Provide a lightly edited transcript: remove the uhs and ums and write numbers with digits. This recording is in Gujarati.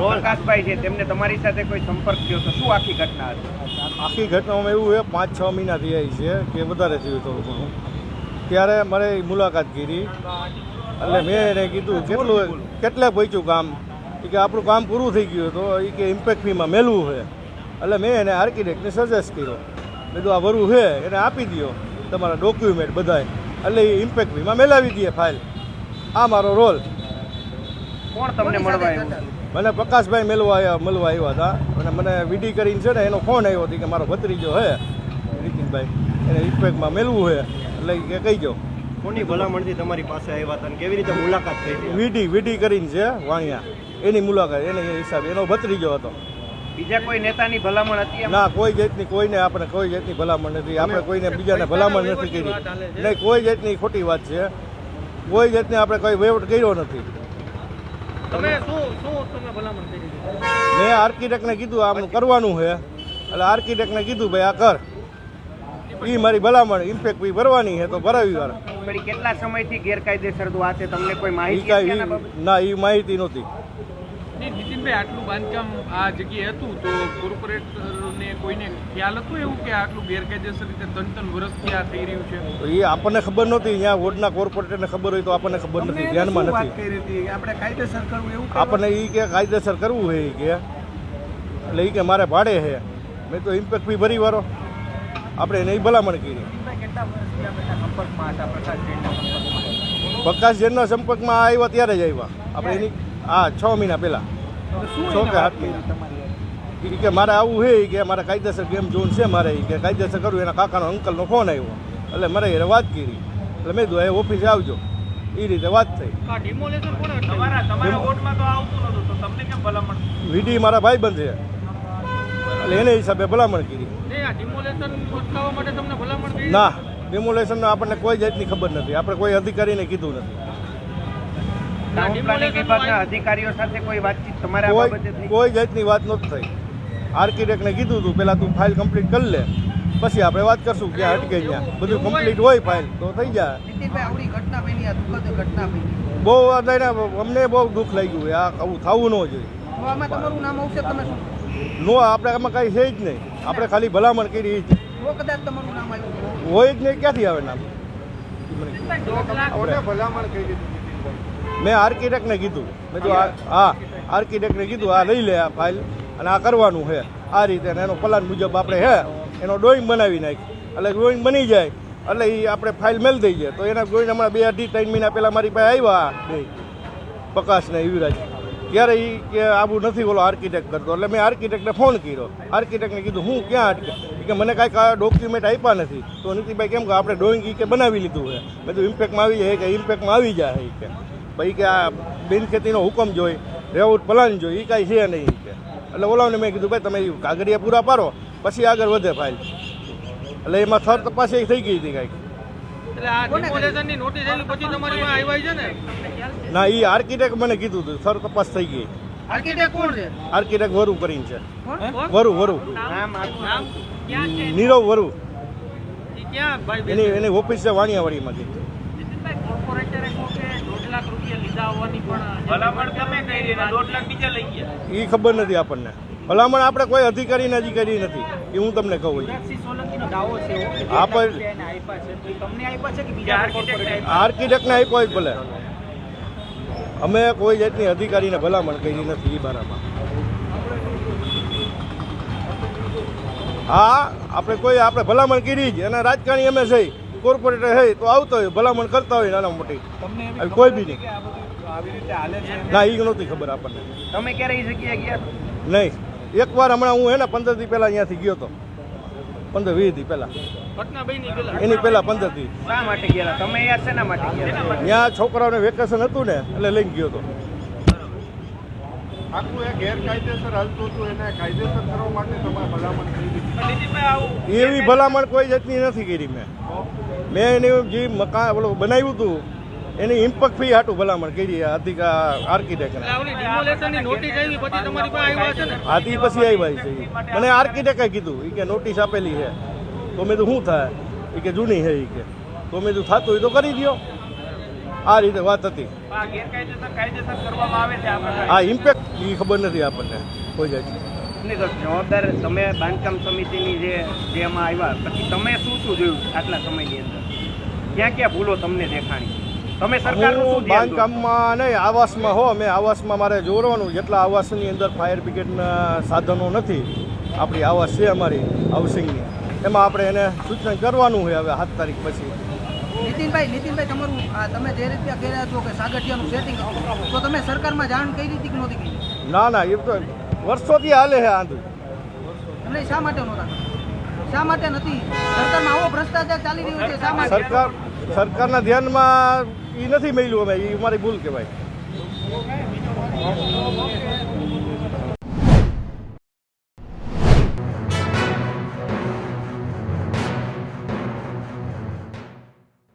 પ્રકાશભાઈ છે તેમને તમારી સાથે કોઈ સંપર્ક થયો તો શું આખી ઘટના હતી? આખી ઘટનામાં એવું છે 5-6 મહિના થઈ છે કે વધારે થયું થોડું ઘણું. ત્યારે મારે મુલાકાત કરી એટલે મેં એને કીધું કેટલે પહોંચ્યું કામ કે આપણું કામ પૂરું થઈ ગયું તો એ કે ઇમ્પેક્ટ ફીમાં મેળવું છે. એટલે મેં એને આર્કિટેક્ટને સજેસ્ટ કર્યો, મેં કીધું આ વરું છે એને આપી દો તમારા ડોક્યુમેન્ટ બધાય, એટલે એ ઇમ્પેક્ટ ફીમાં મેળવી દઈએ ફાઇલ. આ મારો રોલ. કોણ તમને મળવા આવ્યું? મને પ્રકાશભાઈ મળવા આવ્યા હતા અને મને વીડી કરીને છે ને એનો ફોન આવ્યો હતો કે મારો ભત્રીજો છે નીતિનભાઈ એને ઇમ્પેક્ટમાં મેળવું છે એટલે કે કહી જાઓ. કોની ભલામણથી તમારી પાસે આવ્યા હતા અને કેવી રીતે મુલાકાત થઈ? વીડી કરીને છે વાણિયા એની મુલાકાત એને હિસાબે એનો ભત્રીજો હતો. બીજા કોઈ નેતાની ભલામણ હતી? ના, કોઈ જાતની કોઈને આપણે કોઈ જાતની ભલામણ નથી. આપણે કોઈને બીજાને ભલામણ નથી કરી. નહીં, કોઈ જાતની ખોટી વાત છે. કોઈ જાતની આપણે કોઈ વહીવટ કર્યો નથી. મેં આર્કિટેક્ટને કીધું આમનું કરવાનું છે એટલે આર્કિટેક્ટને કીધું ભાઈ આ કર. એ મારી ભલામણ ઇમ્પેક્ટ ફી ભરવાની છે તો ભરાવી વાર. કેટલા સમયથી ગેરકાયદેસર આ છે તમને કોઈ માહિતી? ના, એ માહિતી નહોતી. નીતિનભાઈ, આટલું બાંધકામ આ જગ્યાએ હતું તો કોર્પોરેટરને કોઈને ખ્યાલ હતો એવું કે આટલું ગેરકાયદેસર રીતે 3 વર્ષથી આ થઈ રહ્યું છે? એ આપણને ખબર નહોતી. અહીંયા વોર્ડના કોર્પોરેટરને ખબર હોય તો આપણને ખબર નથી, ધ્યાનમાં નથી. આપણે કાયદેસર કરવું એવું આપણને એ કે કાયદેસર કરવું છે એ કે એટલે એ કે મારે ભાડે છે. મેં તો ઇમ્પેક્ટ ફી ભરી વારો આપણે એને ભલામણ કરી. પ્રકાશ જેનના સંપર્કમાં આવ્યા ત્યારે જ આવ્યા આપણે એની 6 મહિના પહેલાં, 6 કે 7 મહિના. કે મારે આવું છે કે મારે કાયદેસર ગેમ ઝોન છે મારે કે કાયદેસર કરવું. એના કાકાનો અંકલનો ફોન આવ્યો એટલે મારે એને વાત કરી એટલે મેં કીધું એ ઓફિસે આવજો. એ રીતે વાત થઈ. વીડી મારા ભાઈબંધ છે એટલે એને હિસાબે ભલામણ કરી. ના, ડિમોલેશનનો આપણને કોઈ જાતની ખબર નથી. આપણે કોઈ અધિકારીને કીધું નથી. અધિકારીઓ સાથે કોઈ વાતચીત તમારે કોઈ જાતની વાત નહોતી થઈ. આર્કિટેક્ટને કીધું હતું પહેલાં તું ફાઇલ કમ્પ્લીટ કરી લે પછી આપણે વાત કરશું ક્યાં અટકે ત્યાં. બધું કમ્પ્લીટ હોય ફાઇલ તો થઈ જાય. બહુ અમને બહુ દુઃખ લાગ્યું. આ આવું થવું ન જોઈએ. નો, આપણે આમાં કાંઈ છે જ નહીં. આપણે ખાલી ભલામણ કરી હોય જ નહીં. ક્યાંથી આવે નામ? મેં આર્કિટેક્ટને કીધું, મેં તો હા આર્કિટેક્ટને કીધું આ લઈ લે આ ફાઇલ અને આ કરવાનું છે આ રીતે. એનો પ્લાન મુજબ આપણે છે એનો ડ્રોઈંગ બનાવી નાખી એટલે ડ્રોઈંગ બની જાય એટલે એ આપણે ફાઇલ મેળ દઈ જાય. તો એના ડ્રોઈંગ હમણાં 2-3 મહિના પહેલાં મારી પાસે આવ્યા બે પ્રકાશ ને યુવરાજ. ત્યારે એ કે આવું નથી બોલો આર્કિટેક્ટ કરતો. એટલે મેં આર્કિટેક્ટને ફોન કર્યો. આર્કિટેક્ટને કીધું હું ક્યાં અટકે કે મને કાંઈ ડોક્યુમેન્ટ આપ્યા નથી. તો નીતિભાઈ કેમ કે આપણે ડ્રોઈંગ કે બનાવી લીધું છે. બધું ઇમ્પેક્ટમાં આવી જાય કે ઇમ્પેક્ટમાં આવી જાય કે ભાઈ કે આ બિનખેતીનો હુકમ જોઈ રેવટ પ્લાન જોઈ એ કાંઈ છે નહીં કે. એટલે ઓલાને મેં કીધું ભાઈ તમે કાગળિયા પૂરા પાડો પછી આગળ વધે ફાઇલ. એટલે એમાં થર્ડ તપાસ થઈ ગઈ હતી કાંઈક. ના, એ આર્કિટેક્ટ મને કીધું હતું થર્ડ તપાસ થઈ ગઈ. આર્કિટેક્ટ વરુ કરીને છે. વરુ નીરવ વરુ. એની ઓફિસ છે વાણિયાવાડીમાં. એ ખબર નથી આપણને. ભલામણ આપણે કોઈ અધિકારીને હજી કરી નથી એ હું તમને કહું. આર્કિટેક્ટને આપ્યો જ ભલે. અમે કોઈ જાતની અધિકારીને ભલામણ કરી નથી એ બારામાં. હા, આપણે ભલામણ કરી જ અને રાજકારણી અમે છે કોર્પોરેટર છે તો આવતો હોય ભલામણ કરતા હોય નાના મોટી. કોઈ બી નહીં. ના, એ નહોતી ખબર આપણને. તમે ક્યારે એ જગ્યાએ ગયા? નહીં, એકવાર હમણાં હું 15 દી પહેલાં અહીંયાથી ગયો હતો. 15-20 દી પહેલાં એની પહેલાં 15 દી. શા માટે ગયા તમે? યાર શેના માટે ગયા? ત્યાં છોકરાઓને વેકેશન હતું ને એટલે લઈને ગયો હતો. આખું એ ગેરકાયદેસર હાલતું હતું એને કાયદેસર કરવા માટે તમારે ભલામણ કરી? એવી ભલામણ કોઈ જાતની નથી કરી. મેં એની જે મકાન બનાવ્યું હતું એની ઇમ્પેક્ટ ફી હાટું ભલામણ કરી આર્કિટેક્ટ. આથી પછી આવ્યા છે. મને આર્કિટેક્ટે કીધું એ કે નોટિસ આપેલી છે. તો મેં તો શું થાય એ કે જૂની છે એ કે. તો મેં તો થતું હોય તો કરી દો. આ રીતે વાત હતી. આ ગેરકાયદેસર કાયદેસર કરવામાં આવે છે આ પ્રકારે. આ ઇમ્પેક્ટ એ ખબર નથી આપણને કોઈ જાય. નહીં તો જવાબદાર તમે બાંધકામ સમિતિની જે એમાં આવ્યા પછી તમે શું જોયું આટલા સમયની અંદર ક્યાં ક્યાં ભૂલો તમને દેખાણી તમે સરકારનું હું શું ધ્યાન દોર્યું? બાંધકામમાં નહીં, આવાસમાં હો, મેં આવાસમાં મારે જોડવાનું જેટલા આવાસની અંદર ફાયર બ્રિગેડના સાધનો નથી, આપણી આવાસ છે અમારી હાઉસિંગની, એમાં આપણે એને સૂચન કરવાનું હોય હવે 7 તારીખ પછી. નીતિનભાઈ તમારું તમે જે રીતે કર્યા છો કે સાગઠિયાનું સેટિંગ તો તમે સરકારમાં જાણ કરી હતી કે નહોતી કરી? ના એ તો વર્ષોથી હાલે છે આંધું. એમને શા માટે નહોતા? શા માટે નથી? સરકારમાં આવો ભ્રષ્ટાચાર ચાલી રહ્યો છે શા માટે? સરકારના ધ્યાનમાં એ નથી મળ્યું, અમે એ મારી ભૂલ કહેવાય.